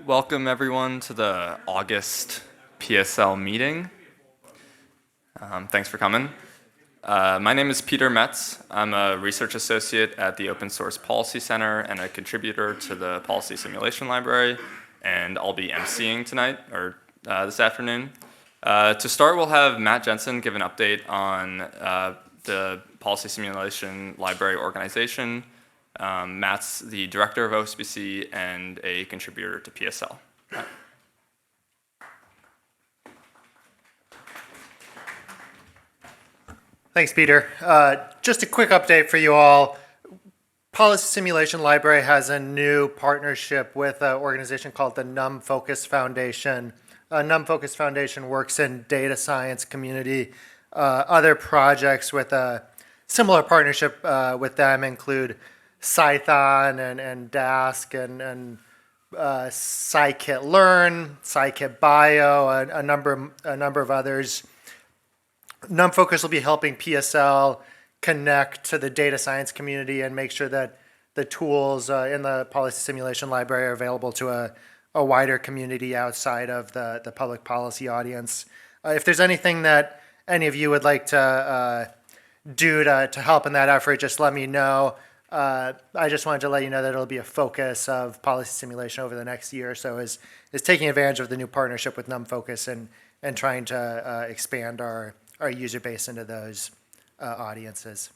Welcome everyone to the August PSL meeting. Thanks for coming. My name is Peter Metz. I'm a research associate at the Open Source Policy Center and a contributor to the Policy Simulation Library, and I'll be emceeing tonight, or this afternoon. To start, we'll have Matt Jensen give an update on the Policy Simulation Library organization. Matt's the director of OSBC and a contributor to PSL. Matt. Thanks, Peter. Just a quick update for you all. Policy Simulation Library has a new partnership with an organization called the NumFocus Foundation. NumFocus Foundation works in data science community. Other projects with a similar partnership with them include Cython and Dask and scikit-learn, scikit-bio, a number of others. NumFocus will be helping PSL connect to the data science community and make sure that the tools in the Policy Simulation Library are available to a wider community outside of the public policy audience. If there's anything that any of you would like to do to help in that effort, just let me know. I just wanted to let you know that it'll be a focus of policy simulation over the next year or so is taking advantage of the new partnership with NumFocus and trying to expand our user base into those audiences.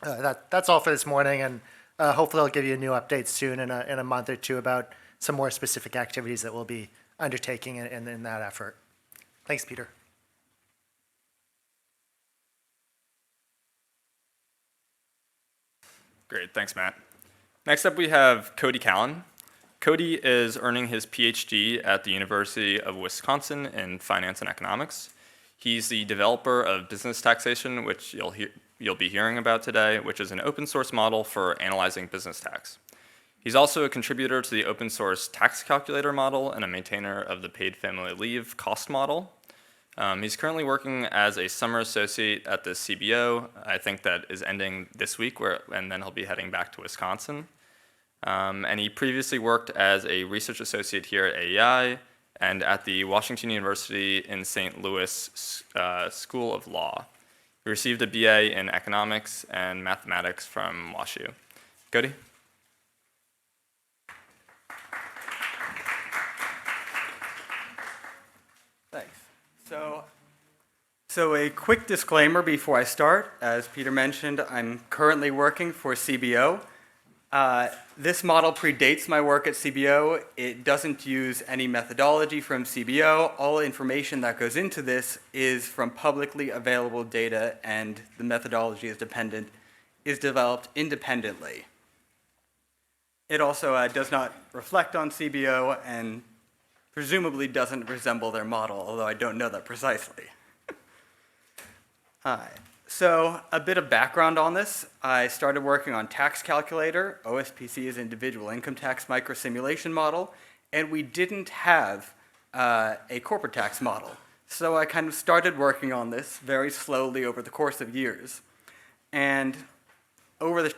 That's all for this morning, and hopefully I'll give you a new update soon in a month or two about some more specific activities that we'll be undertaking in that effort. Thanks, Peter. Great, thanks, Matt. Next up, we have Cody Kallen. Cody is earning his PhD at the University of Wisconsin in finance and economics. He's the developer of Business-Taxation, which you'll be hearing about today, which is an open source model for analyzing business tax. He's also a contributor to the open source tax calculator model and a maintainer of the paid family leave cost model. He's currently working as a summer associate at the CBO. I think that is ending this week, and then he'll be heading back to Wisconsin. And he previously worked as a research associate here at AEI and at the Washington University in St. Louis School of Law. He received a BA in economics and mathematics from WashU. Cody? Thanks. So a quick disclaimer before I start. As Peter mentioned, I'm currently working for CBO. This model predates my work at CBO. It doesn't use any methodology from CBO. All information that goes into this is from publicly available data, and the methodology is developed independently. It also does not reflect on CBO and presumably doesn't resemble their model, although I don't know that precisely. So a bit of background on this. I started working on Tax Calculator. OSPC is Individual Income Tax Microsimulation Model, and we didn't have a corporate tax model. So I kind of started working on this very slowly over the course of years. And over the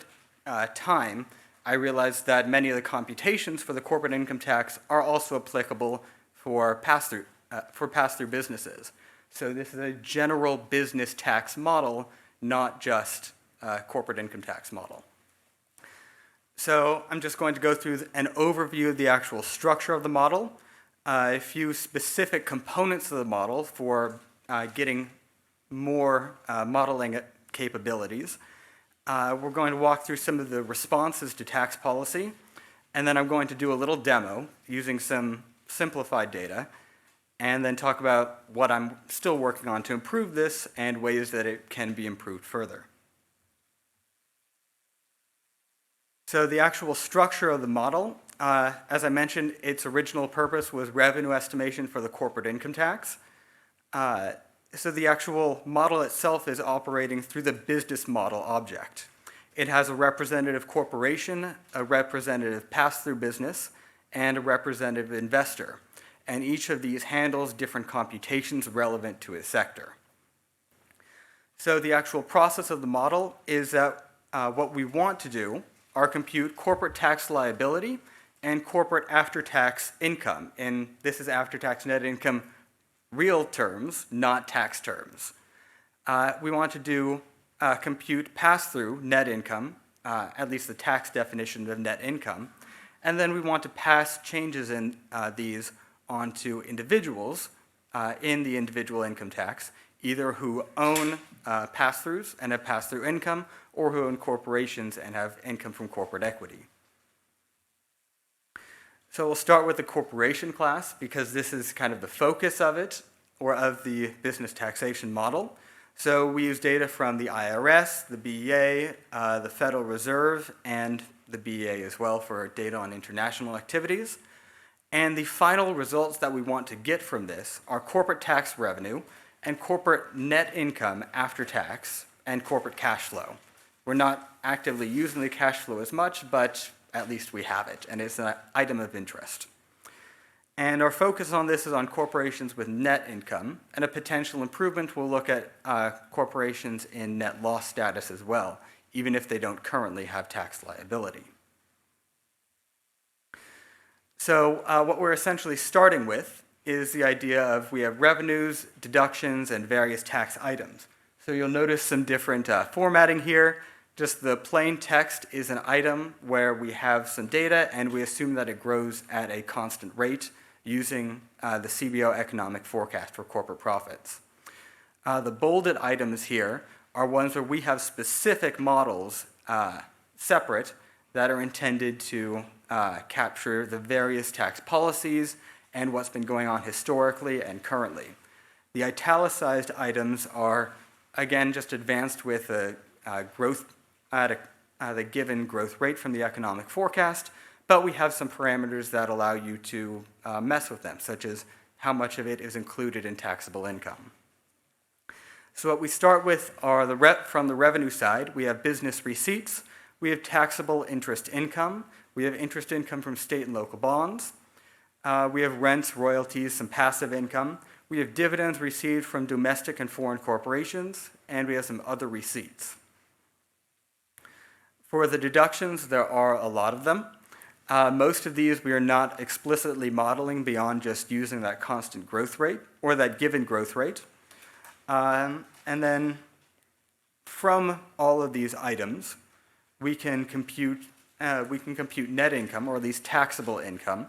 time, I realized that many of the computations for the corporate income tax are also applicable for pass-through businesses. So this is a general business tax model, not just a corporate income tax model. So I'm just going to go through an overview of the actual structure of the model, a few specific components of the model for getting more modeling capabilities. We're going to walk through some of the responses to tax policy, and then I'm going to do a little demo using some simplified data, and then talk about what I'm still working on to improve this and ways that it can be improved further. So the actual structure of the model, as I mentioned, its original purpose was revenue estimation for the corporate income tax. So the actual model itself is operating through the business model object. It has a representative corporation, a representative pass-through business, and a representative investor. And each of these handles different computations relevant to its sector. So the actual process of the model is that what we want to do are compute corporate tax liability and corporate after-tax income. And this is after-tax net income real terms, not tax terms. We want to do compute pass-through net income, at least the tax definition of net income, and then we want to pass changes in these onto individuals in the individual income tax, either who own pass-throughs and have pass-through income, or who own corporations and have income from corporate equity. So we'll start with the corporation class because this is kind of the focus of it, or of the business taxation model. So we use data from the IRS, the BEA, the Federal Reserve, and the BEA as well for data on international activities. And the final results that we want to get from this are corporate tax revenue and corporate net income after tax and corporate cash flow. We're not actively using the cash flow as much, but at least we have it, and it's an item of interest. And our focus on this is on corporations with net income, and a potential improvement will look at corporations in net loss status as well, even if they don't currently have tax liability. So what we're essentially starting with is the idea of we have revenues, deductions, and various tax items. So you'll notice some different formatting here. Just the plain text is an item where we have some data and we assume that it grows at a constant rate using the CBO economic forecast for corporate profits. The bolded items here are ones where we have specific models separate that are intended to capture the various tax policies and what's been going on historically and currently. The italicized items are, again, just advanced with a growth the given growth rate from the economic forecast, but we have some parameters that allow you to mess with them, such as how much of it is included in taxable income. So what we start with are from the revenue side, we have business receipts, we have taxable interest income, we have interest income from state and local bonds, we have rents, royalties, some passive income, we have dividends received from domestic and foreign corporations, and we have some other receipts. For the deductions, there are a lot of them. Most of these we are not explicitly modeling beyond just using that constant growth rate, or that given growth rate. And then from all of these items, we can compute net income, or at least taxable income,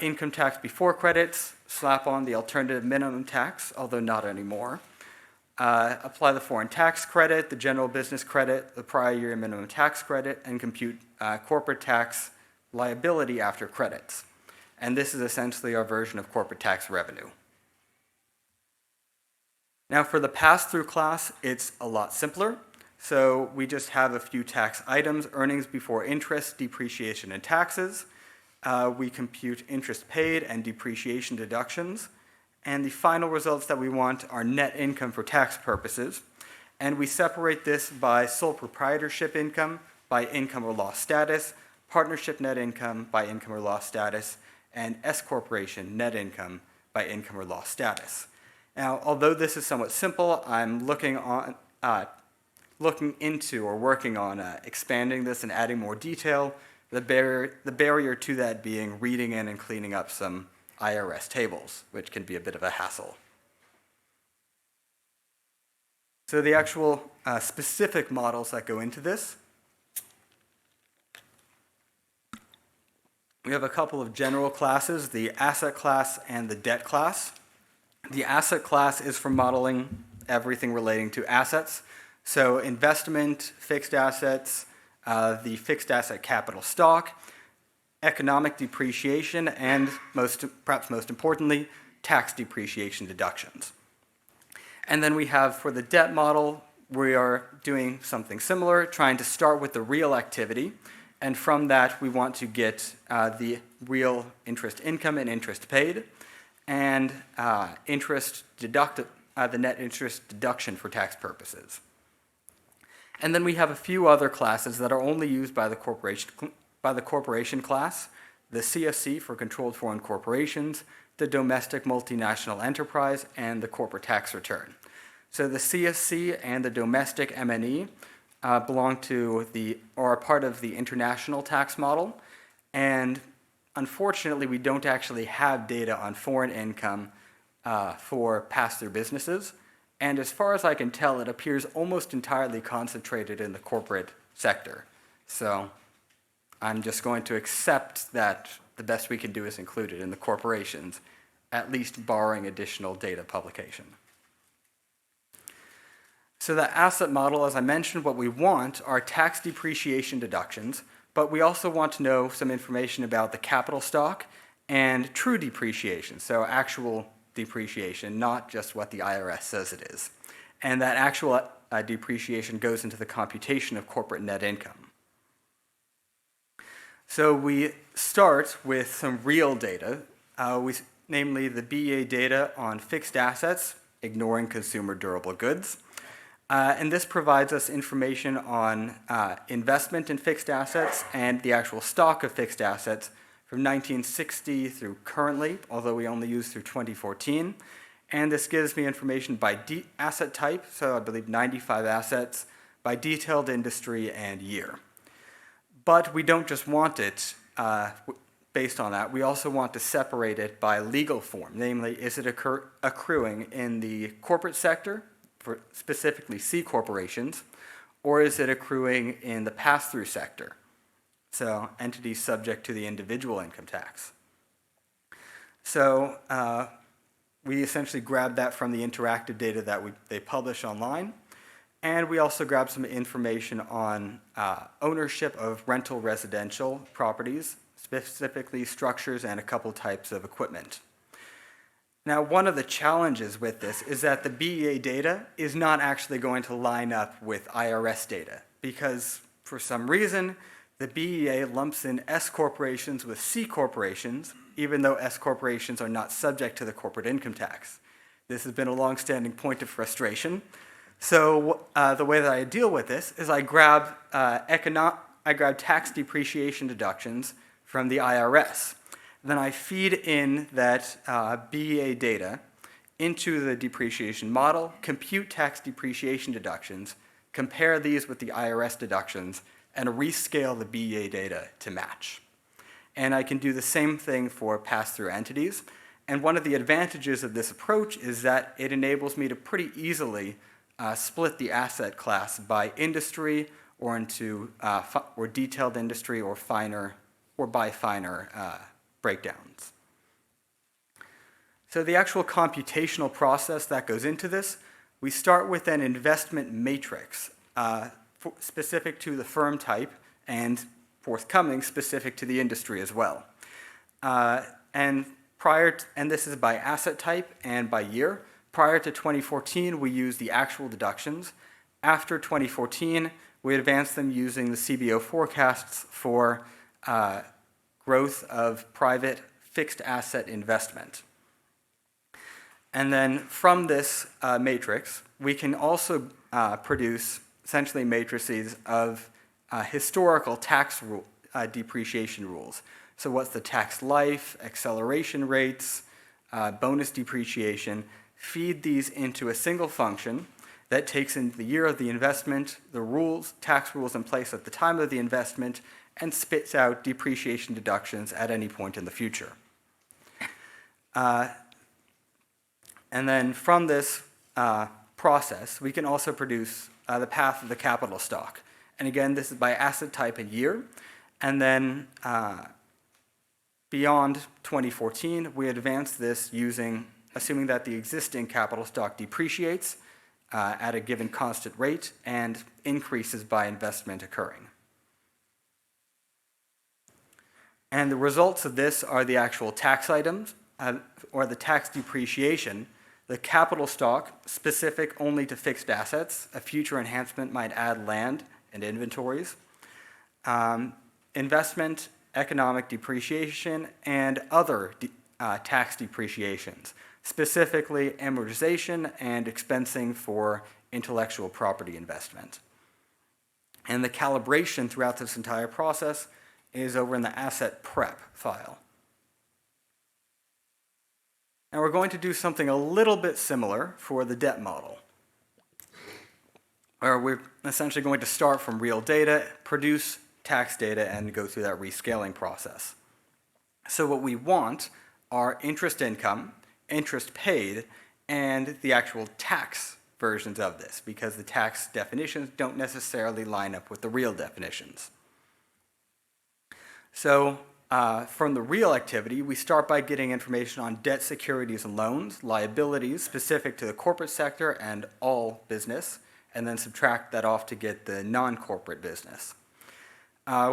income tax before credits, slap on the alternative minimum tax, although not anymore, apply the foreign tax credit, the general business credit, the prior year minimum tax credit, and compute corporate tax liability after credits. And this is essentially our version of corporate tax revenue. Now for the pass-through class, it's a lot simpler. So we just have a few tax items: earnings before interest, depreciation, and taxes. We compute interest paid and depreciation deductions. And the final results that we want are net income for tax purposes. And we separate this by sole proprietorship income, by income or loss status, partnership net income by income or loss status, and S corporation net income by income or loss status. Now, although this is somewhat simple, I'm looking into or working on expanding this and adding more detail, the barrier to that being reading in and cleaning up some IRS tables, which can be a bit of a hassle. So the actual specific models that go into this, we have a couple of general classes, the asset class and the debt class. The asset class is for modeling everything relating to assets. So investment, fixed assets, the fixed asset capital stock, economic depreciation, and perhaps most importantly, tax depreciation deductions. And then we have, for the debt model, we are doing something similar, trying to start with the real activity, and from that we want to get the real interest income and interest paid, and the net interest deduction for tax purposes. And then we have a few other classes that are only used by the corporation class, the CFC for controlled foreign corporations, the domestic multinational enterprise, and the corporate tax return. So the CFC and the domestic MNE belong to are part of the international tax model, And unfortunately, we don't actually have data on foreign income for pass-through businesses. And as far as I can tell, it appears almost entirely concentrated in the corporate sector. So I'm just going to accept that the best we can do is include it in the corporations, at least barring additional data publication. So the asset model, as I mentioned, what we want are tax depreciation deductions, but we also want to know some information about the capital stock and true depreciation, so actual depreciation, not just what the IRS says it is. And that actual depreciation goes into the computation of corporate net income. So we start with some real data, namely the BEA data on fixed assets, ignoring consumer durable goods. And this provides us information on investment in fixed assets and the actual stock of fixed assets from 1960 through currently, although we only use through 2014. And this gives me information by asset type, so I believe 95 assets, by detailed industry and year. But we don't just want it based on that. We also want to separate it by legal form, namely, is it accruing in the corporate sector, for specifically C corporations, or is it accruing in the pass-through sector, so entities subject to the individual income tax. So we essentially grab that from the interactive data that they publish online, and we also grab some information on ownership of rental residential properties, specifically structures and a couple types of equipment. Now, one of the challenges with this is that the BEA data is not actually going to line up with IRS data because, for some reason, the BEA lumps in S corporations with C corporations, even though S corporations are not subject to the corporate income tax. This has been a long-standing point of frustration. So the way that I deal with this is I grab tax depreciation deductions from the IRS. Then I feed in that BEA data into the depreciation model, compute tax depreciation deductions, compare these with the IRS deductions, and rescale the BEA data to match. And I can do the same thing for pass-through entities. And one of the advantages of this approach is that it enables me to pretty easily split the asset class by industry or into or detailed industry or finer or by finer breakdowns. So the actual computational process that goes into this, we start with an investment matrix specific to the firm type and forthcoming specific to the industry as well. And this is by asset type and by year. Prior to 2014, we used the actual deductions. After 2014, we advanced them using the CBO forecasts for growth of private fixed asset investment. And then from this matrix, we can also produce essentially matrices of historical tax depreciation rules. So what's the tax life, acceleration rates, bonus depreciation, feed these into a single function that takes in the year of the investment, the rules, tax rules in place at the time of the investment, and spits out depreciation deductions at any point in the future. And then from this process, we can also produce the path of the capital stock. And again, this is by asset type and year. And then beyond 2014, we advanced this assuming that the existing capital stock depreciates at a given constant rate and increases by investment occurring. And the results of this are the actual tax items, or the tax depreciation, the capital stock, specific only to fixed assets. A future enhancement might add land and inventories. Investment, economic depreciation, and other tax depreciations, specifically amortization and expensing for intellectual property investment. And the calibration throughout this entire process is over in the asset prep file. Now we're going to do something a little bit similar for the debt model, where we're essentially going to start from real data, produce tax data and go through that rescaling process. So what we want are interest income, interest paid, and the actual tax versions of this, because the tax definitions don't necessarily line up with the real definitions. So from the real activity, we start by getting information on debt, securities, and loans, liabilities specific to the corporate sector and all business, and then subtract that off to get the non-corporate business.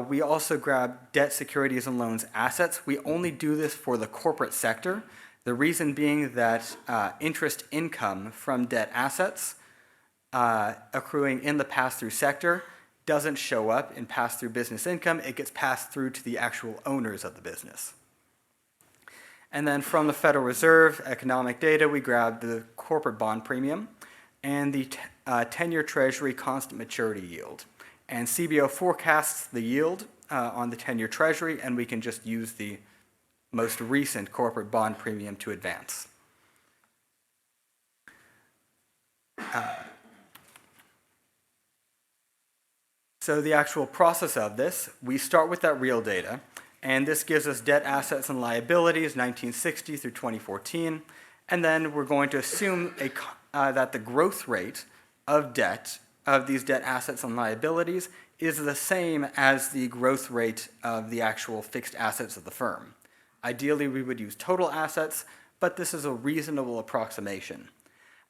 We also grab debt, securities, and loans assets. We only do this for the corporate sector. The reason being that interest income from debt assets accruing in the pass-through sector doesn't show up in pass-through business income. It gets passed through to the actual owners of the business. And then from the Federal Reserve economic data, we grab the corporate bond premium and the 10-year Treasury constant maturity yield. And CBO forecasts the yield on the 10-year Treasury, and we can just use the most recent corporate bond premium to advance. So the actual process of this, we start with that real data, and this gives us debt assets and liabilities 1960 through 2014, and then we're going to assume that the growth rate of debt, of these debt assets and liabilities, is the same as the growth rate of the actual fixed assets of the firm. Ideally, we would use total assets, but this is a reasonable approximation.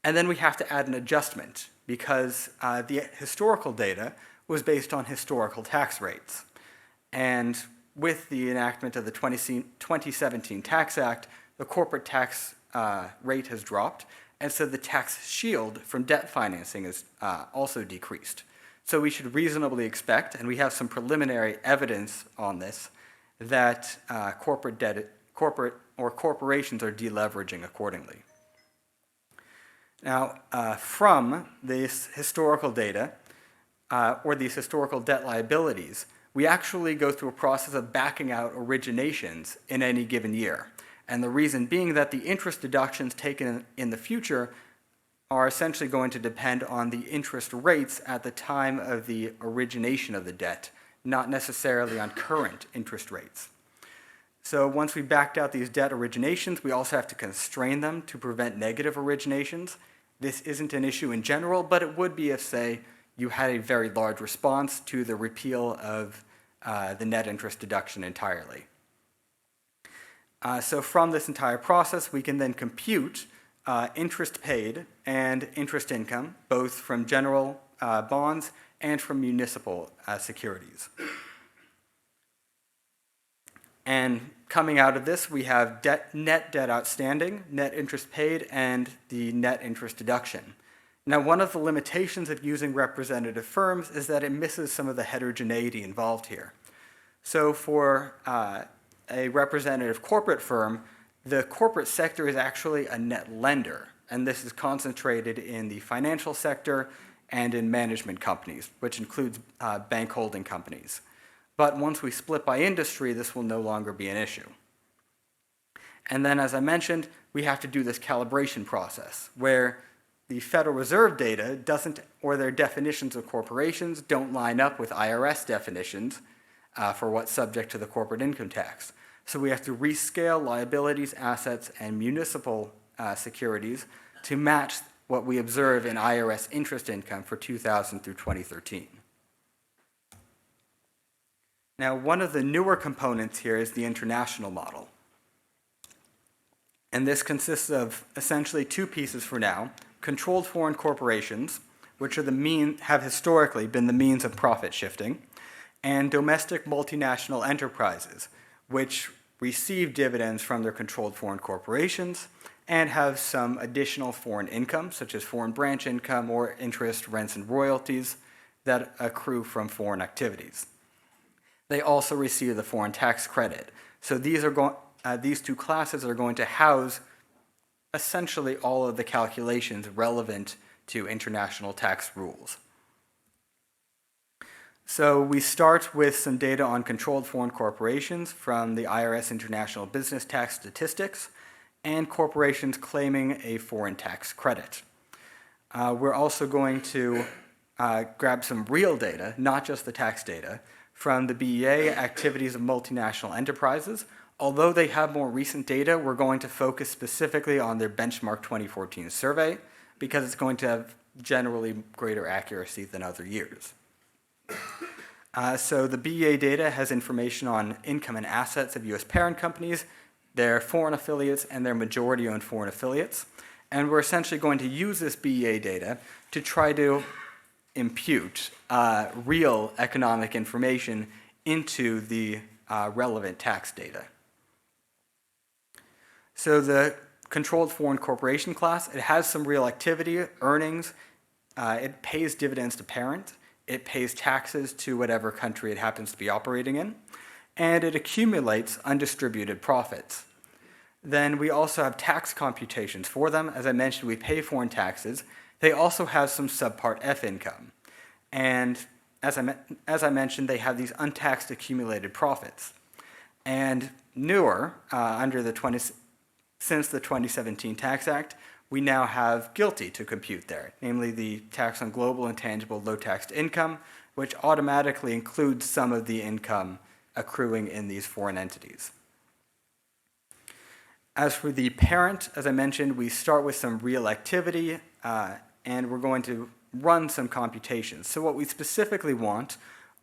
And then we have to add an adjustment, because the historical data was based on historical tax rates. And with the enactment of the 2017 Tax Act, the corporate tax rate has dropped, and so the tax shield from debt financing is also decreased. So we should reasonably expect, and we have some preliminary evidence on this, that corporations are deleveraging accordingly. Now, from this historical data, or these historical debt liabilities, we actually go through a process of backing out originations in any given year. And the reason being that the interest deductions taken in the future are essentially going to depend on the interest rates at the time of the origination of the debt, not necessarily on current interest rates. So once we backed out these debt originations, we also have to constrain them to prevent negative originations. This isn't an issue in general, but it would be if, say, you had a very large response to the repeal of the net interest deduction entirely. So from this entire process, we can then compute interest paid and interest income, both from general bonds and from municipal securities. And coming out of this, we have net debt outstanding, net interest paid, and the net interest deduction. Now, one of the limitations of using representative firms is that it misses some of the heterogeneity involved here. So for a representative corporate firm, the corporate sector is actually a net lender, and this is concentrated in the financial sector and in management companies, which includes bank holding companies. But once we split by industry, this will no longer be an issue. And then, as I mentioned, we have to do this calibration process, where the Federal Reserve data doesn't, or their definitions of corporations don't line up with IRS definitions for what's subject to the corporate income tax. So we have to rescale liabilities, assets, and municipal securities to match what we observe in IRS interest income for 2000 through 2013. Now, one of the newer components here is the international model. And this consists of essentially two pieces for now: controlled foreign corporations, which are have historically been the means of profit shifting, and domestic multinational enterprises, which receive dividends from their controlled foreign corporations and have some additional foreign income, such as foreign branch income or interest, rents, and royalties that accrue from foreign activities. They also receive the foreign tax credit. So these two classes are going to house essentially all of the calculations relevant to international tax rules. So we start with some data on controlled foreign corporations from the IRS International Business Tax Statistics and corporations claiming a foreign tax credit. We're also going to grab some real data, not just the tax data, from the BEA, activities of multinational enterprises. Although they have more recent data, we're going to focus specifically on their benchmark 2014 survey because it's going to have generally greater accuracy than other years. So the BEA data has information on income and assets of U.S. parent companies, their foreign affiliates, and their majority-owned foreign affiliates. And we're essentially going to use this BEA data to try to impute real economic information into the relevant tax data. So the controlled foreign corporation class, it has some real activity, earnings, it pays dividends to parent, it pays taxes to whatever country it happens to be operating in, and it accumulates undistributed profits. Then we also have tax computations for them. As I mentioned, we pay foreign taxes. They also have some subpart F income. And as I mentioned, they have these untaxed accumulated profits. And newer, since the 2017 Tax Act, we now have GILTI to compute there, namely the tax on global intangible low-taxed income, which automatically includes some of the income accruing in these foreign entities. As for the parent, as I mentioned, we start with some real activity, and we're going to run some computations. So what we specifically want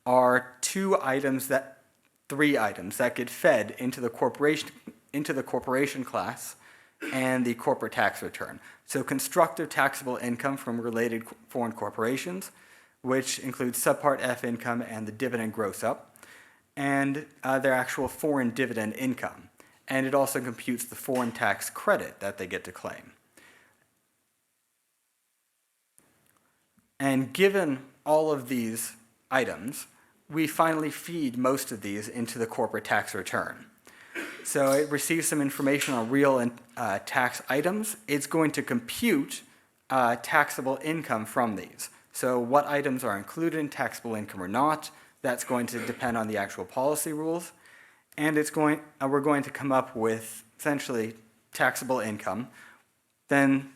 are three items that get fed into the corporation class and the corporate tax return. So constructive taxable income from related foreign corporations, which includes subpart F income and the dividend gross up, and their actual foreign dividend income. And it also computes the foreign tax credit that they get to claim. And given all of these items, we finally feed most of these into the corporate tax return. So it receives some information on real and tax items. It's going to compute taxable income from these. So what items are included in taxable income or not, that's going to depend on the actual policy rules. And we're going to come up with essentially taxable income. Then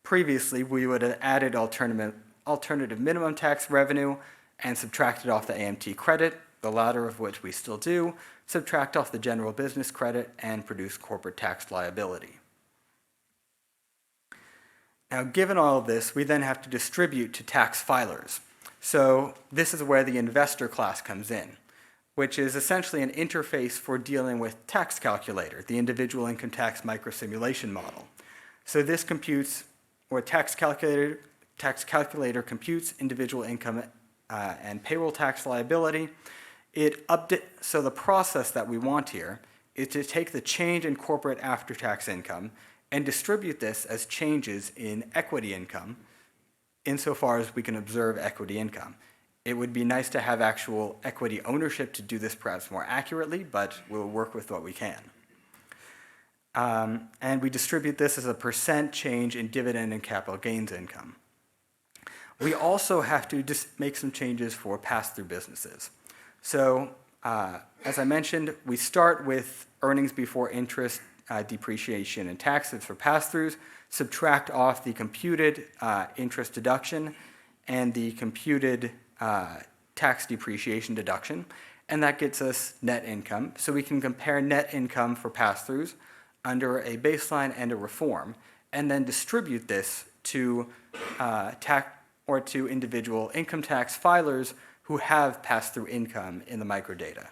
previously we would have added alternative minimum tax revenue and subtracted off the AMT credit, the latter of which we still do, subtract off the general business credit, and produce corporate tax liability. Now, given all of this, we then have to distribute to tax filers. So this is where the investor class comes in, which is essentially an interface for dealing with tax calculator, the individual income tax microsimulation model. So this computes, or tax calculator computes individual income and payroll tax liability. So the process that we want here is to take the change in corporate after-tax income and distribute this as changes in equity income insofar as we can observe equity income. It would be nice to have actual equity ownership to do this perhaps more accurately, but we'll work with what we can. And we distribute this as a % change in dividend and capital gains income. We also have to just make some changes for pass-through businesses. So, as I mentioned, we start with earnings before interest, depreciation, and taxes for pass-throughs, subtract off the computed interest deduction and the computed tax depreciation deduction, and that gets us net income. So we can compare net income for pass-throughs under a baseline and a reform, and then distribute this to to individual income tax filers who have pass-through income in the microdata.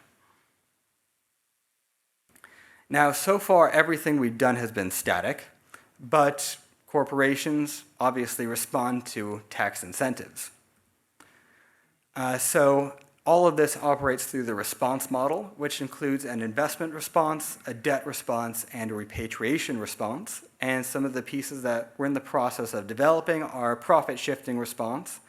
Now, so far, everything we've done has been static, but corporations obviously respond to tax incentives. So all of this operates through the response model, which includes an investment response, a debt response, and a repatriation response. And some of the pieces that we're in the process of developing are a profit shifting response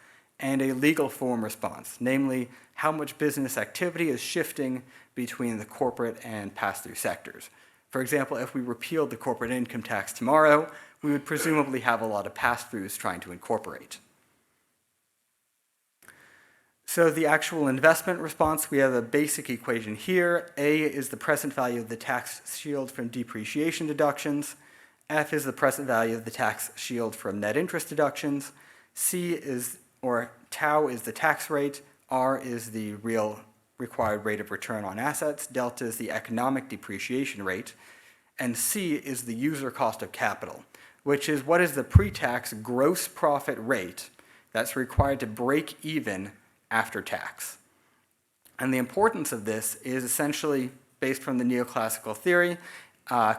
and a legal form response, namely how much business activity is shifting between the corporate and pass-through sectors. For example, if we repealed the corporate income tax tomorrow, we would presumably have a lot of pass-throughs trying to incorporate. So the actual investment response, we have a basic equation here. A is the present value of the tax shield from depreciation deductions. F is the present value of the tax shield from net interest deductions. C is, or tau is the tax rate. R is the real required rate of return on assets, delta is the economic depreciation rate, and C is the user cost of capital, which is what is the pre-tax gross profit rate that's required to break even after tax. And the importance of this is essentially based from the neoclassical theory.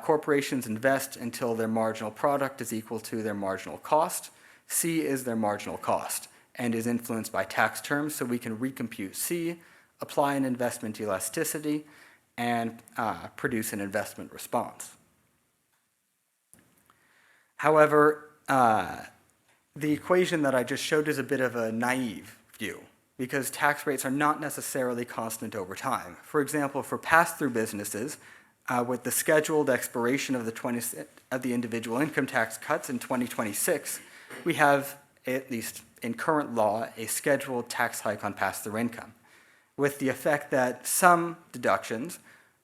Corporations invest until their marginal product is equal to their marginal cost. C is their marginal cost and is influenced by tax terms, so we can recompute C, apply an investment elasticity, and produce an investment response. However, the equation that I just showed is a bit of a naive view because tax rates are not necessarily constant over time. For example, for pass-through businesses, with the scheduled expiration of the individual income tax cuts in 2026, we have, at least in current law, a scheduled tax hike on pass-through income, with the effect that some deductions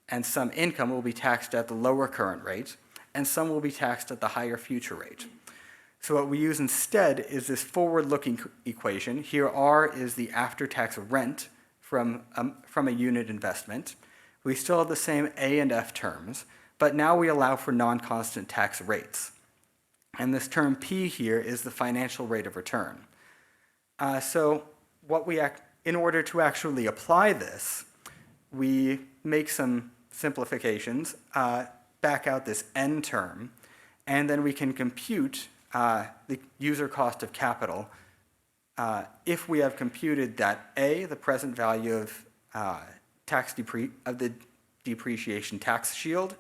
and some income will be taxed at the lower current rate, and some will be taxed at the higher future rate. So what we use instead is this forward-looking equation. Here R is the after-tax rent from a unit investment. We still have the same A and F terms, but now we allow for non-constant tax rates. And this term P here is the financial rate of return. In order to actually apply this, we make some simplifications, back out this N term, and then we can compute the user cost of capital if we have computed that A, the present value of the depreciation tax shield,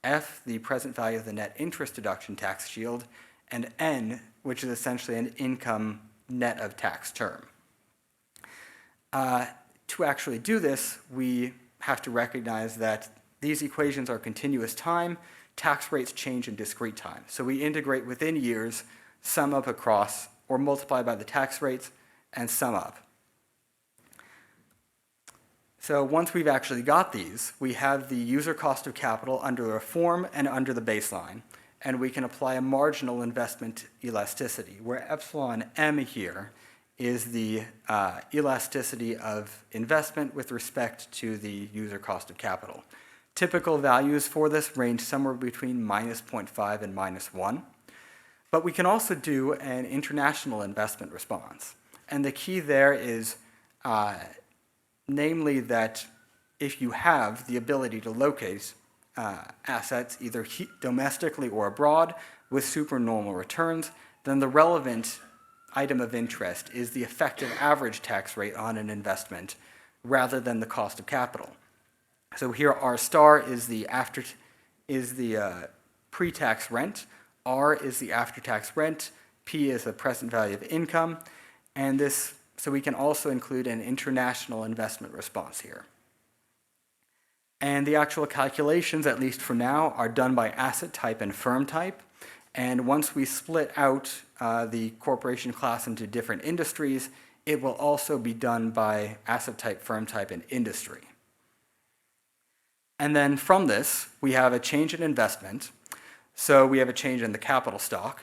F, the present value of the net interest deduction tax shield, and N, which is essentially an income net of tax term. To actually do this, we have to recognize that these equations are continuous time. Tax rates change in discrete time. So we integrate within years, sum up across, or multiply by the tax rates, and sum up. So once we've actually got these, we have the user cost of capital under the reform and under the baseline, and we can apply a marginal investment elasticity, where epsilon m here is the elasticity of investment with respect to the user cost of capital. Typical values for this range somewhere between minus 0.5 and minus 1. But we can also do an international investment response. And the key there is namely that if you have the ability to locate assets either domestically or abroad with supernormal returns, then the relevant item of interest is the effective average tax rate on an investment rather than the cost of capital. So here R star is the pre-tax rent, R is the after-tax rent, P is the present value of income, and so we can also include an international investment response here. And the actual calculations, at least for now, are done by asset type and firm type. And once we split out the corporation class into different industries, it will also be done by asset type, firm type, and industry. And then from this, we have a change in investment. So we have a change in the capital stock,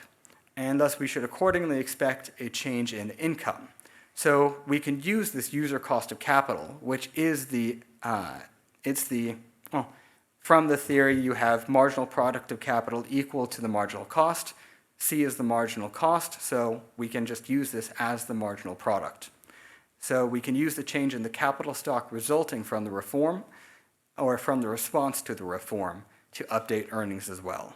and thus we should accordingly expect a change in income. So we can use this user cost of capital, which is from the theory you have marginal product of capital equal to the marginal cost. C is the marginal cost, so we can just use this as the marginal product. So we can use the change in the capital stock resulting from the reform or from the response to the reform to update earnings as well.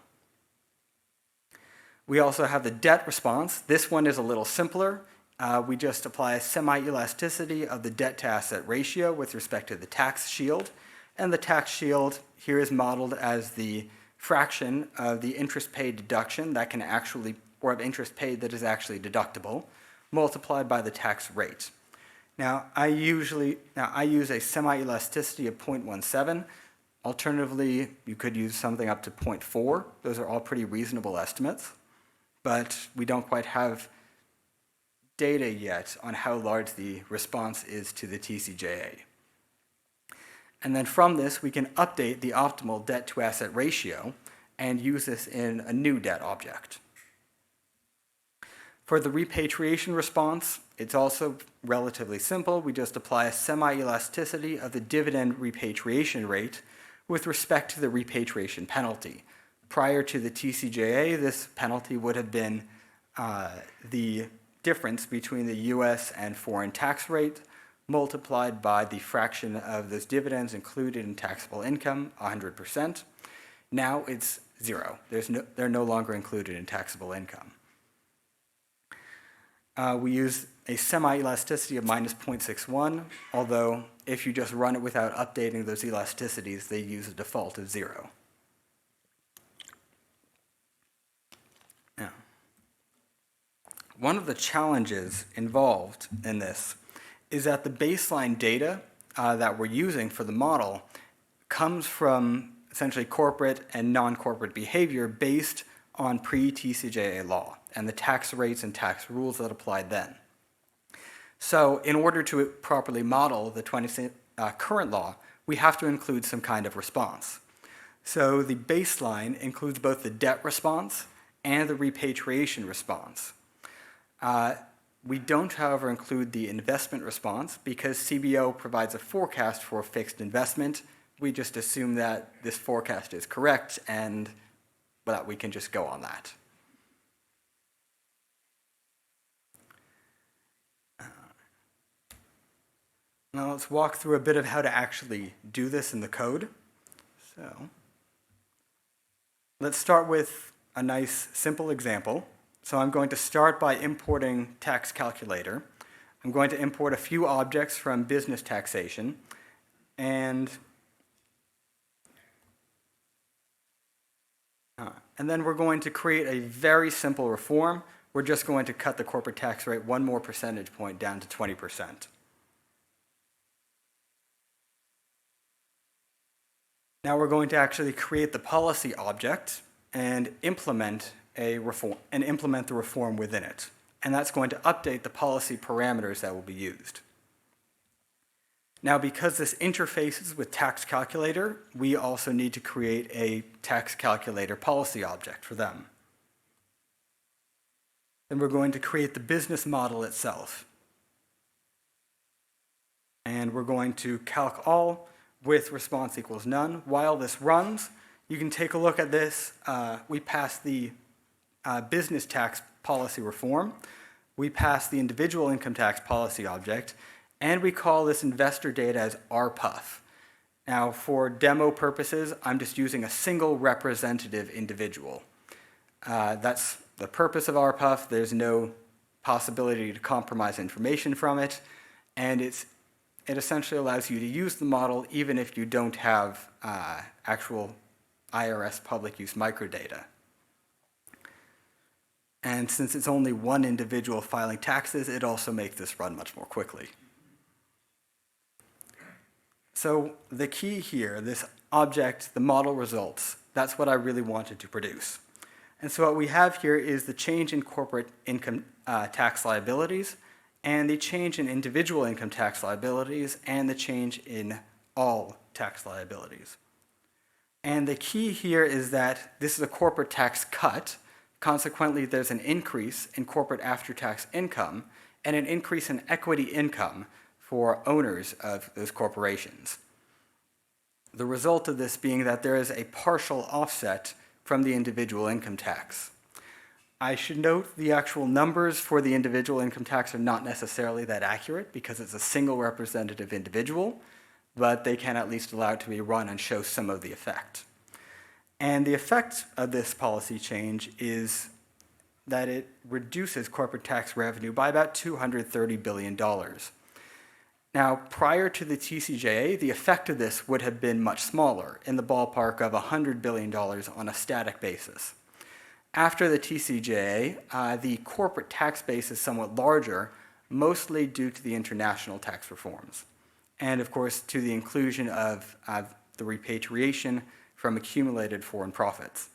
We also have the debt response. This one is a little simpler. We just apply a semi-elasticity of the debt to asset ratio with respect to the tax shield. And the tax shield here is modeled as the fraction of the interest paid deduction that can actually, or of interest paid that is actually deductible, multiplied by the tax rate. Now I use a semi-elasticity of 0.17. Alternatively, you could use something up to 0.4. Those are all pretty reasonable estimates, but we don't quite have data yet on how large the response is to the TCJA. And then from this, we can update the optimal debt to asset ratio and use this in a new debt object. For the repatriation response, it's also relatively simple. We just apply a semi-elasticity of the dividend repatriation rate with respect to the repatriation penalty. Prior to the TCJA, this penalty would have been the difference between the US and foreign tax rate multiplied by the fraction of those dividends included in taxable income, 100%. Now it's zero. They're no longer included in taxable income. We use a semi-elasticity of minus 0.61, although if you just run it without updating those elasticities, they use a default of 0. Now, one of the challenges involved in this is that the baseline data that we're using for the model comes from essentially corporate and non-corporate behavior based on pre-TCJA law and the tax rates and tax rules that applied then. So in order to properly model the current law, we have to include some kind of response. So the baseline includes both the debt response and the repatriation response. We don't, however, include the investment response because CBO provides a forecast for fixed investment. We just assume that this forecast is correct and that we can just go on that. Now let's walk through a bit of how to actually do this in the code. So let's start with a nice simple example. So I'm going to start by importing tax calculator. I'm going to import a few objects from Business-Taxation, and then we're going to create a very simple reform. We're just going to cut the corporate tax rate one more percentage point down to 20%. Now we're going to actually create the policy object and implement the reform within it. And that's going to update the policy parameters that will be used. Now, because this interfaces with tax calculator, we also need to create a tax calculator policy object for them. Then we're going to create the business model itself. And we're going to calc all with response equals none. While this runs, you can take a look at this. We pass the business tax policy reform. We pass the individual income tax policy object, and we call this investor data as RPUF. Now, for demo purposes, I'm just using a single representative individual. That's the purpose of RPUF. There's no possibility to compromise information from it, and it essentially allows you to use the model even if you don't have actual IRS public use microdata. And since it's only one individual filing taxes, it also makes this run much more quickly. So the key here, this object, the model results, that's what I really wanted to produce. And so what we have here is the change in corporate income tax liabilities, and the change in individual income tax liabilities, and the change in all tax liabilities. And the key here is that this is a corporate tax cut. Consequently, there's an increase in corporate after-tax income and an increase in equity income for owners of those corporations. The result of this being that there is a partial offset from the individual income tax. I should note the actual numbers for the individual income tax are not necessarily that accurate because it's a single representative individual, but they can at least allow it to be run and show some of the effect. And the effect of this policy change is that it reduces corporate tax revenue by about $230 billion. Now, prior to the TCJA, the effect of this would have been much smaller, in the ballpark of $100 billion on a static basis. After the TCJA, the corporate tax base is somewhat larger, mostly due to the international tax reforms, and of course to the inclusion of the repatriation from accumulated foreign profits.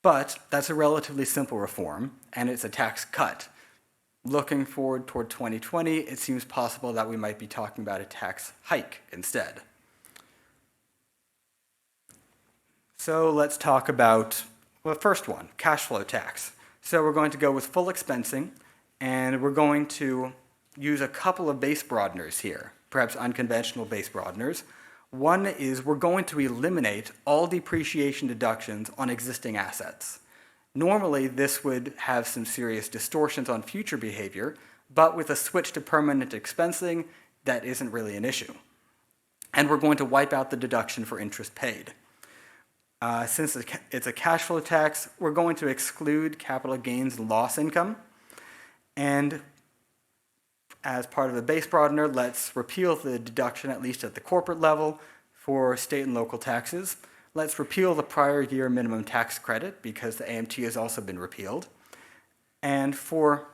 But that's a relatively simple reform, and it's a tax cut. Looking forward toward 2020, it seems possible that we might be talking about a tax hike instead. So let's talk about the first one, cash flow tax. So we're going to go with full expensing, and we're going to use a couple of base broadeners here, perhaps unconventional base broadeners. One is we're going to eliminate all depreciation deductions on existing assets. Normally, this would have some serious distortions on future behavior, but with a switch to permanent expensing, that isn't really an issue. And we're going to wipe out the deduction for interest paid. Since it's a cash flow tax, we're going to exclude capital gains and loss income. And as part of the base broadener, let's repeal the deduction, at least at the corporate level, for state and local taxes. Let's repeal the prior year minimum tax credit because the AMT has also been repealed. And for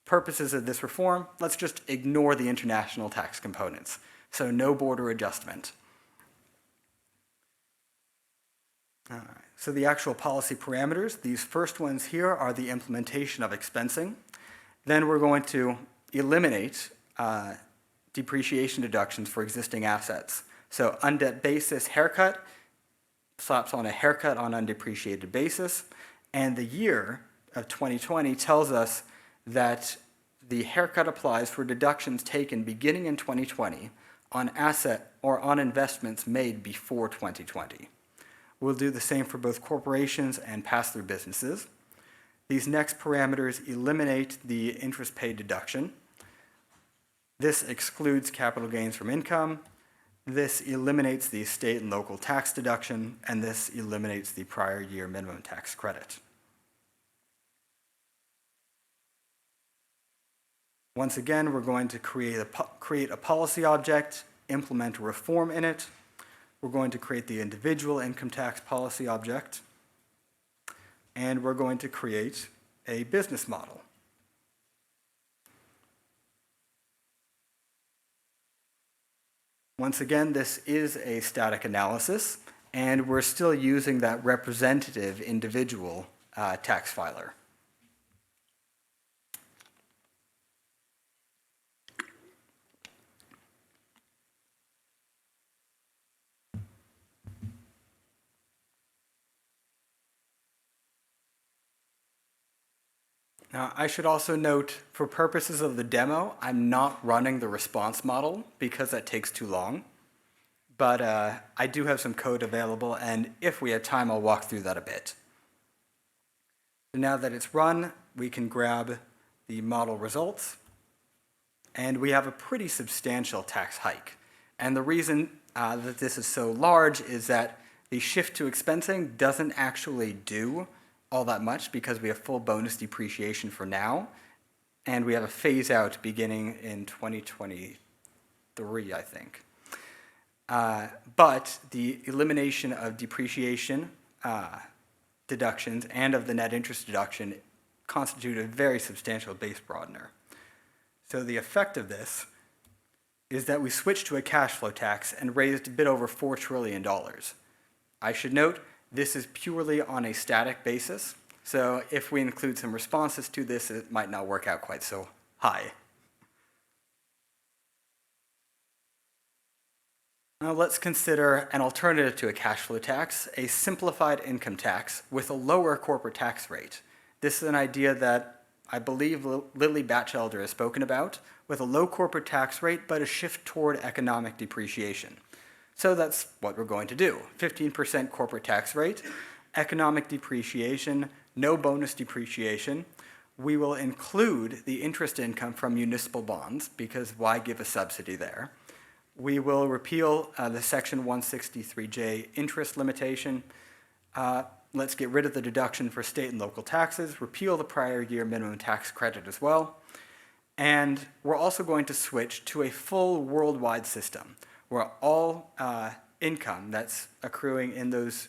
purposes of this reform, let's just ignore the international tax components. So no border adjustment. All right. So the actual policy parameters, these first ones here are the implementation of expensing. Then we're going to eliminate depreciation deductions for existing assets. So undebt basis haircut slaps on a haircut on undepreciated basis, and the year of 2020 tells us that the haircut applies for deductions taken beginning in 2020 on asset or on investments made before 2020. We'll do the same for both corporations and pass-through businesses. These next parameters eliminate the interest paid deduction. This excludes capital gains from income. This eliminates the state and local tax deduction, and this eliminates the prior year minimum tax credit. Once again, we're going to create a policy object, implement a reform in it. We're going to create the individual income tax policy object, and we're going to create a business model. Once again, this is a static analysis, and we're still using that representative individual tax filer. Now, I should also note, for purposes of the demo, I'm not running the response model because that takes too long. But I do have some code available, and if we have time, I'll walk through that a bit. So now that it's run, we can grab the model results, and we have a pretty substantial tax hike. And the reason that this is so large is that the shift to expensing doesn't actually do all that much because we have full bonus depreciation for now, and we have a phase out beginning in 2023, I think. But the elimination of depreciation deductions and of the net interest deduction constitute a very substantial base broadener. So the effect of this is that we switched to a cash flow tax and raised a bit over $4 trillion. I should note, this is purely on a static basis, so if we include some responses to this, it might not work out quite so high. Now let's consider an alternative to a cash flow tax, a simplified income tax with a lower corporate tax rate. This is an idea that I believe Lily Batchelder has spoken about, with a low corporate tax rate but a shift toward economic depreciation. So that's what we're going to do. 15% corporate tax rate, economic depreciation, no bonus depreciation. We will include the interest income from municipal bonds, because why give a subsidy there? We will repeal the Section 163J interest limitation. Let's get rid of the deduction for state and local taxes, repeal the prior year minimum tax credit as well. And we're also going to switch to a full worldwide system, where all income that's accruing in those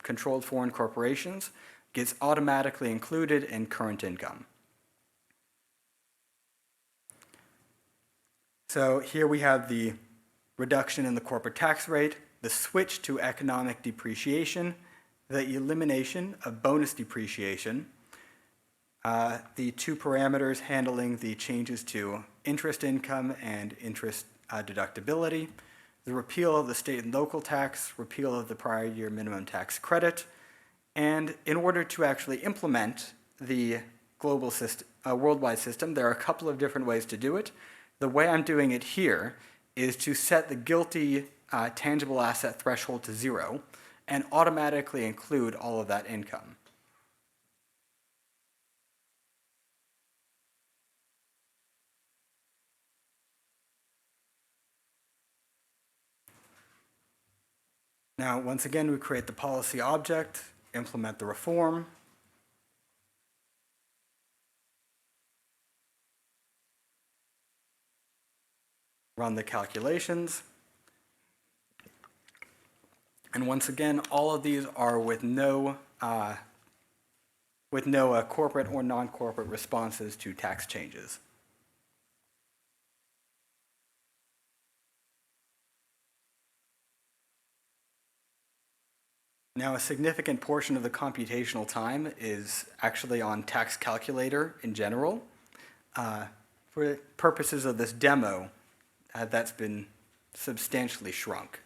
controlled foreign corporations gets automatically included in current income. So here we have the reduction in the corporate tax rate, the switch to economic depreciation, the elimination of bonus depreciation, the two parameters handling the changes to interest income and interest deductibility, the repeal of the state and local tax, repeal of the prior year minimum tax credit, and in order to actually implement the global system, worldwide system, there are a couple of different ways to do it. The way I'm doing it here is to set the GILTI tangible asset threshold to 0 and automatically include all of that income. Now, once again, we create the policy object, implement the reform. Run the calculations. And once again, all of these are with no corporate or non-corporate responses to tax changes. Now, a significant portion of the computational time is actually on tax calculator in general. For purposes of this demo, that's been substantially shrunk.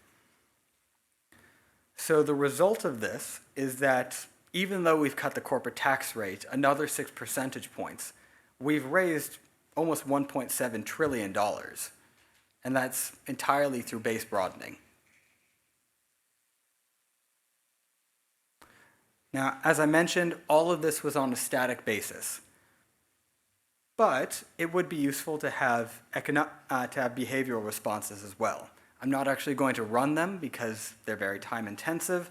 So the result of this is that even though we've cut the corporate tax rate another 6 percentage points, we've raised almost $1.7 trillion, and that's entirely through base broadening. Now, as I mentioned, all of this was on a static basis. But it would be useful to have behavioral responses as well. I'm not actually going to run them because they're very time intensive,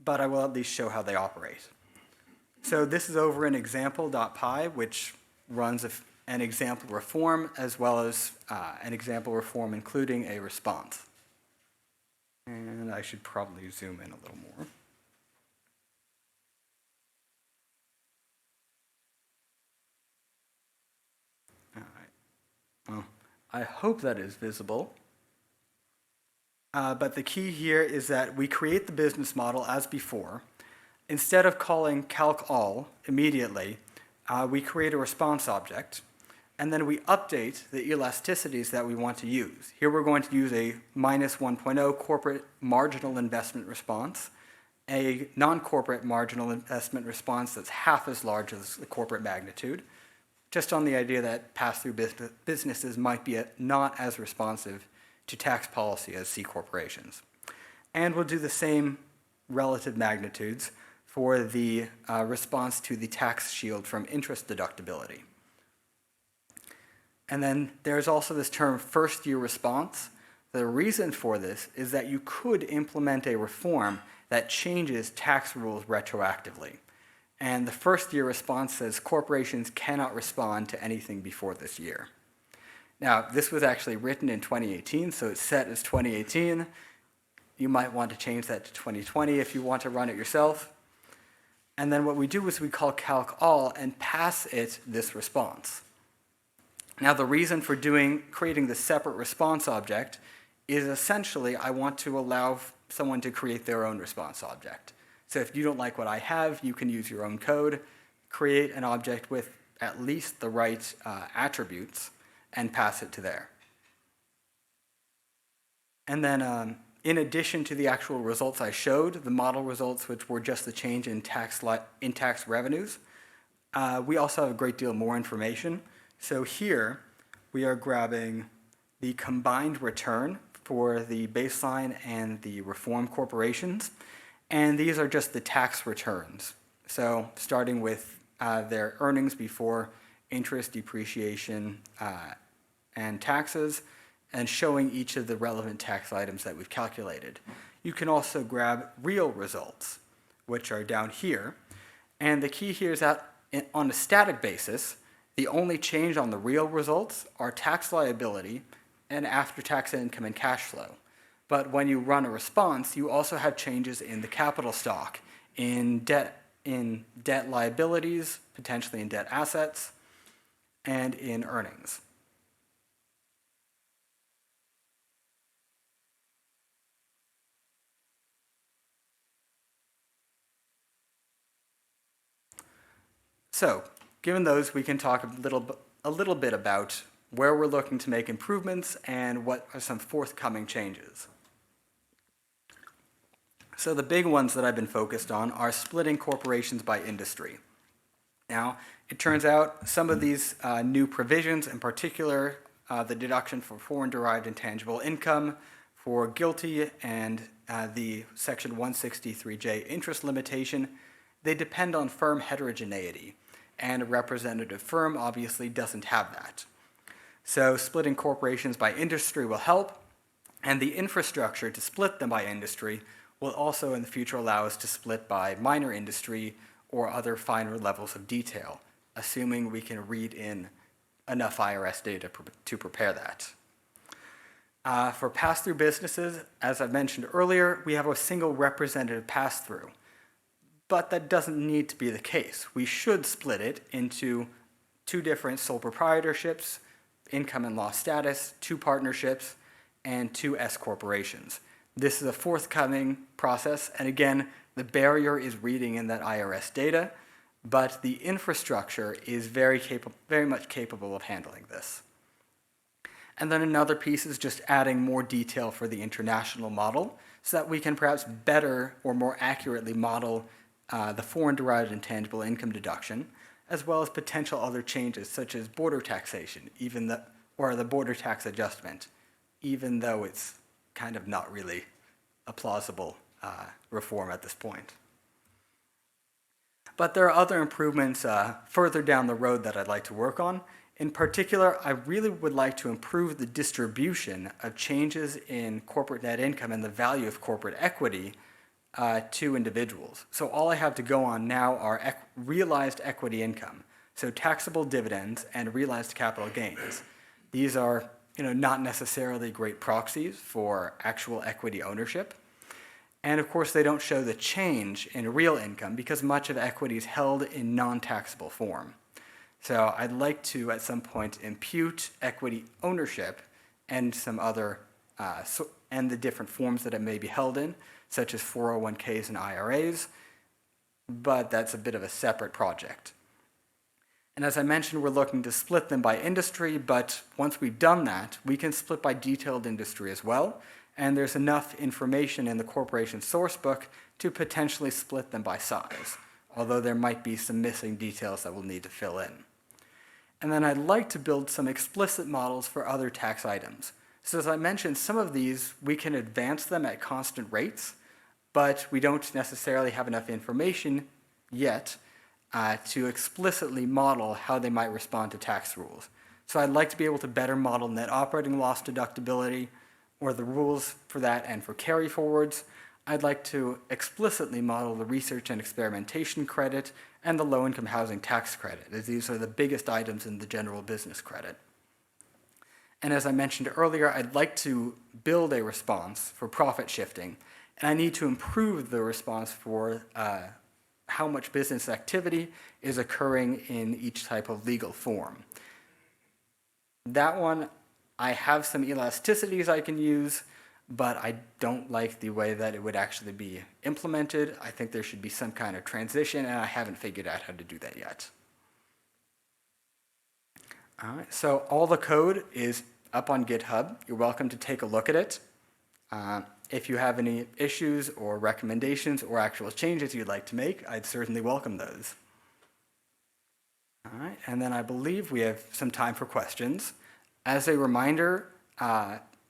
but I will at least show how they operate. So this is over in example.py, which runs an example reform as well as an example reform including a response. And I should probably zoom in a little more. Well, I hope that is visible. But the key here is that we create the business model as before. Instead of calling calc_all immediately, we create a response object, and then we update the elasticities that we want to use. Here we're going to use a -1.0 corporate marginal investment response, a non-corporate marginal investment response that's half as large as the corporate magnitude, just on the idea that pass-through businesses might be not as responsive to tax policy as C corporations. And we'll do the same relative magnitudes for the response to the tax shield from interest deductibility. And then there's also this term first-year response. The reason for this is that you could implement a reform that changes tax rules retroactively. And the first-year response says corporations cannot respond to anything before this year. Now, this was actually written in 2018, so it's set as 2018. You might want to change that to 2020 if you want to run it yourself. And then what we do is we call calc_all and pass it this response. Now, the reason for creating the separate response object is essentially I want to allow someone to create their own response object. So if you don't like what I have, you can use your own code, create an object with at least the right attributes, and pass it to there. And then in addition to the actual results I showed, the model results, which were just the change in tax revenues, we also have a great deal more information. So here we are grabbing the combined return for the baseline and the reform corporations. And these are just the tax returns. So starting with their earnings before interest, depreciation, and taxes, and showing each of the relevant tax items that we've calculated. You can also grab real results, which are down here. And the key here is that on a static basis, the only change on the real results are tax liability and after-tax income and cash flow. But when you run a response, you also have changes in the capital stock, in debt liabilities, potentially in debt assets, and in earnings. So, given those, we can talk a little bit about where we're looking to make improvements and what are some forthcoming changes. So the big ones that I've been focused on are splitting corporations by industry. Now, it turns out some of these new provisions, in particular, the deduction for foreign-derived intangible income for GILTI and the Section 163J interest limitation, they depend on firm heterogeneity, and a representative firm obviously doesn't have that. So splitting corporations by industry will help, and the infrastructure to split them by industry will also in the future allow us to split by minor industry or other finer levels of detail, assuming we can read in enough IRS data to prepare that. For pass-through businesses, as I mentioned earlier, we have a single representative pass-through, but that doesn't need to be the case. We should split it into 2 different sole proprietorships, income and loss status, 2 partnerships, and 2 S corporations. This is a forthcoming process, and again, the barrier is reading in that IRS data, but the infrastructure is very much capable of handling this. And then another piece is just adding more detail for the international model so that we can perhaps better or more accurately model the foreign-derived intangible income deduction, as well as potential other changes such as border taxation, or the border tax adjustment, even though it's kind of not really a plausible reform at this point. But there are other improvements further down the road that I'd like to work on. In particular, I really would like to improve the distribution of changes in corporate net income and the value of corporate equity to individuals. So all I have to go on now are realized equity income, so taxable dividends and realized capital gains. These are not necessarily great proxies for actual equity ownership. And of course, they don't show the change in real income because much of equity is held in non-taxable form. So I'd like to, at some point, impute equity ownership and some other, and the different forms that it may be held in, such as 401ks and IRAs, but that's a bit of a separate project. And as I mentioned, we're looking to split them by industry, but once we've done that, we can split by detailed industry as well, and there's enough information in the corporation source book to potentially split them by size, although there might be some missing details that we'll need to fill in. And then I'd like to build some explicit models for other tax items. So as I mentioned, some of these, we can advance them at constant rates, but we don't necessarily have enough information yet to explicitly model how they might respond to tax rules. So I'd like to be able to better model net operating loss deductibility, or the rules for that and for carry forwards. I'd like to explicitly model the research and experimentation credit and the low-income housing tax credit, as these are the biggest items in the general business credit. And as I mentioned earlier, I'd like to build a response for profit shifting, and I need to improve the response for how much business activity is occurring in each type of legal form. That one, I have some elasticities I can use, but I don't like the way that it would actually be implemented. I think there should be some kind of transition, and I haven't figured out how to do that yet. All right, so all the code is up on GitHub. You're welcome to take a look at it. If you have any issues or recommendations or actual changes you'd like to make, I'd certainly welcome those. All right, and then I believe we have some time for questions. As a reminder,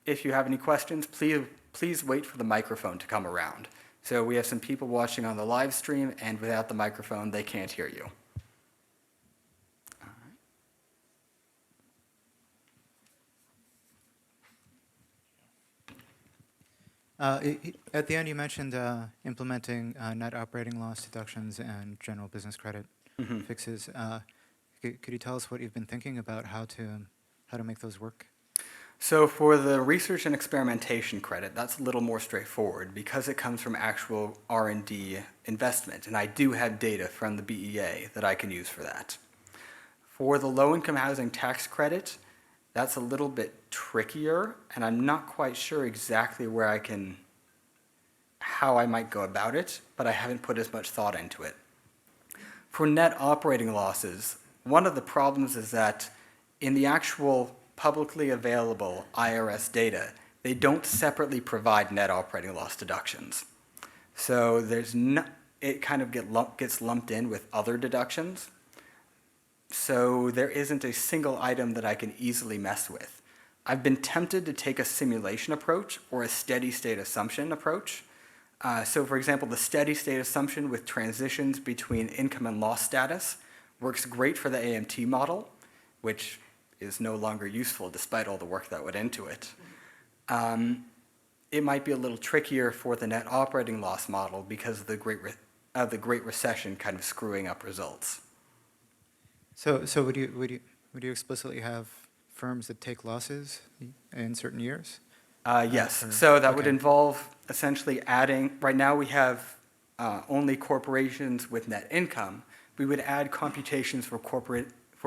if you have any questions, please wait for the microphone to come around. So we have some people watching on the live stream, and without the microphone, they can't hear you. At the end, you mentioned implementing net operating loss deductions and general business credit fixes. Could you tell us what you've been thinking about how to make those work? So for the research and experimentation credit, that's a little more straightforward because it comes from actual R&D investment, and I do have data from the BEA that I can use for that. For the low-income housing tax credit, that's a little bit trickier, and I'm not quite sure exactly how I might go about it, but I haven't put as much thought into it. For net operating losses, one of the problems is that in the actual publicly available IRS data, they don't separately provide net operating loss deductions. So it kind of gets lumped in with other deductions. so there isn't a single item that I can easily mess with. I've been tempted to take a simulation approach or a steady state assumption approach. So for example, the steady state assumption with transitions between income and loss status works great for the AMT model, which is no longer useful despite all the work that went into it. It might be a little trickier for the net operating loss model because of the Great Recession kind of screwing up results. So would you explicitly have firms that take losses in certain years? Yes, so that would okay. involve essentially adding, right now we have only corporations with net income. We would add computations for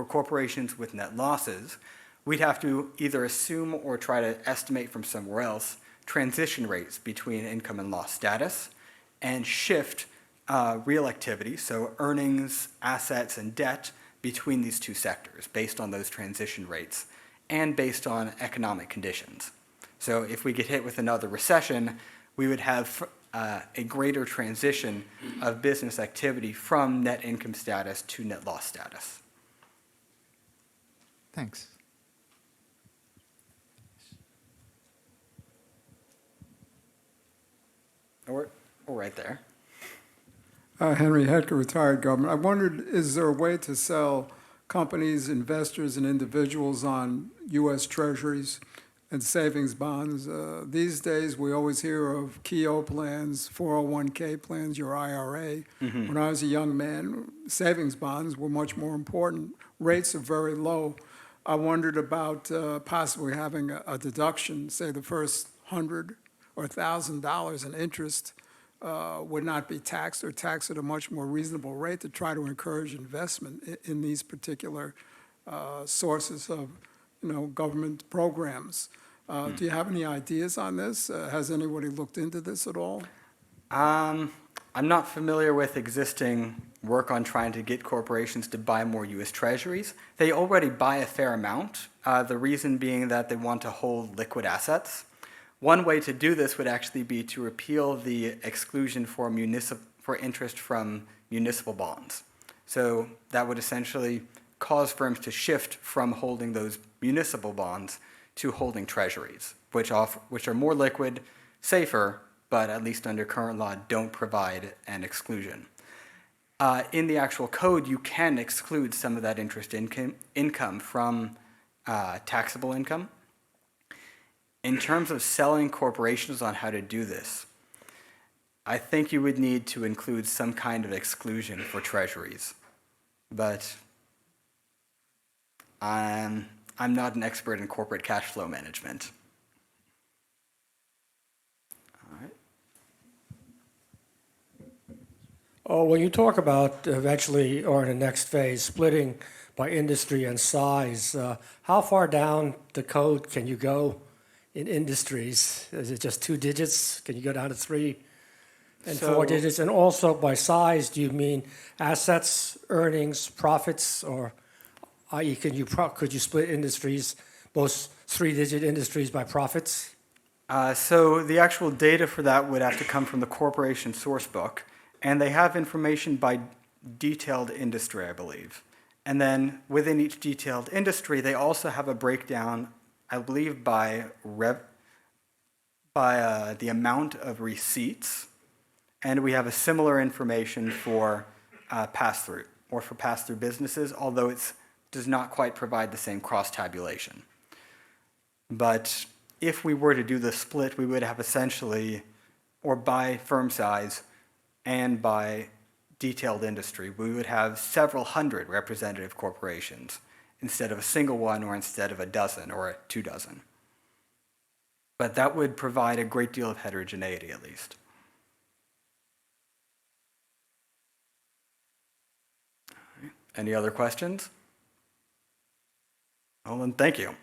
corporations with net losses. We'd have to either assume or try to estimate from somewhere else transition rates between income and loss status and shift real activity, so earnings, assets, and debt between these two sectors based on those transition rates and based on economic conditions. So if we get hit with another recession, we would have a greater transition of business activity from net income status to net loss status. Thanks. Or right there. Henry Hetker, retired government. I wondered, is there a way to sell companies, investors, and individuals on U.S. Treasuries and savings bonds? These days, we always hear of KEO plans, 401k plans, your IRA. Mm-hmm. When I was a young man, savings bonds were much more important. Rates are very low. I wondered about possibly having a deduction, say the first $100 or $1,000 in interest would not be taxed or taxed at a much more reasonable rate to try to encourage investment in these particular sources of, government programs. Do you have any ideas on this? Has anybody looked into this at all? I'm not familiar with existing work on trying to get corporations to buy more U.S. Treasuries. They already buy a fair amount, the reason being that they want to hold liquid assets. One way to do this would actually be to repeal the exclusion for interest from municipal bonds. So that would essentially cause firms to shift from holding those municipal bonds to holding treasuries, which are more liquid, safer, but at least under current law don't provide an exclusion. In the actual code, you can exclude some of that interest income from taxable income. In terms of selling corporations on how to do this, I think you would need to include some kind of exclusion for treasuries. But I'm not an expert in corporate cash flow management. All right. Oh, when you talk about eventually, or in the next phase, splitting by industry and size, how far down the code can you go in industries? Is it just 2 digits? Can you go down to 3 and 4 digits? And also by size, do you mean assets, earnings, profits, or i.e. could you split industries, both 3-digit industries by profits? So the actual data for that would have to come from the corporation source book, and they have information by detailed industry, I believe. And then within each detailed industry, they also have a breakdown, I believe, by the amount of receipts, and we have a similar information for pass-through, or for pass-through businesses, although it does not quite provide the same cross-tabulation. But if we were to do the split, we would have essentially, or by firm size and by detailed industry, we would have several hundred representative corporations instead of a single one, or instead of a dozen or 2 dozen. But that would provide a great deal of heterogeneity, at least. Any other questions? Well, then, thank you.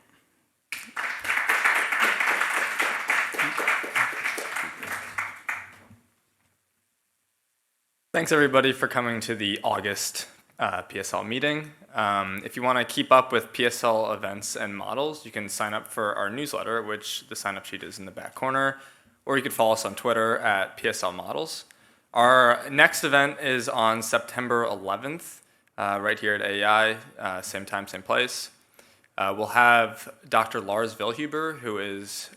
Thanks everybody for coming to the August PSL meeting. If you want to keep up with PSL events and models, you can sign up for our newsletter, which the sign-up sheet is in the back corner, or you could follow us on Twitter at PSL Models. Our next event is on September 11th. right here at AEI, same time, same place. We'll have Dr. Lars Vilhuber, who's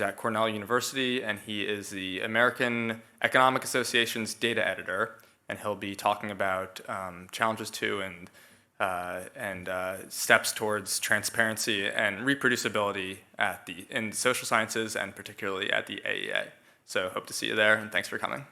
at Cornell University, and he is the American Economic Association's data editor, and he'll be talking about challenges to and steps towards transparency and reproducibility in social sciences and particularly at the AEA. So hope to see you there, and thanks for coming.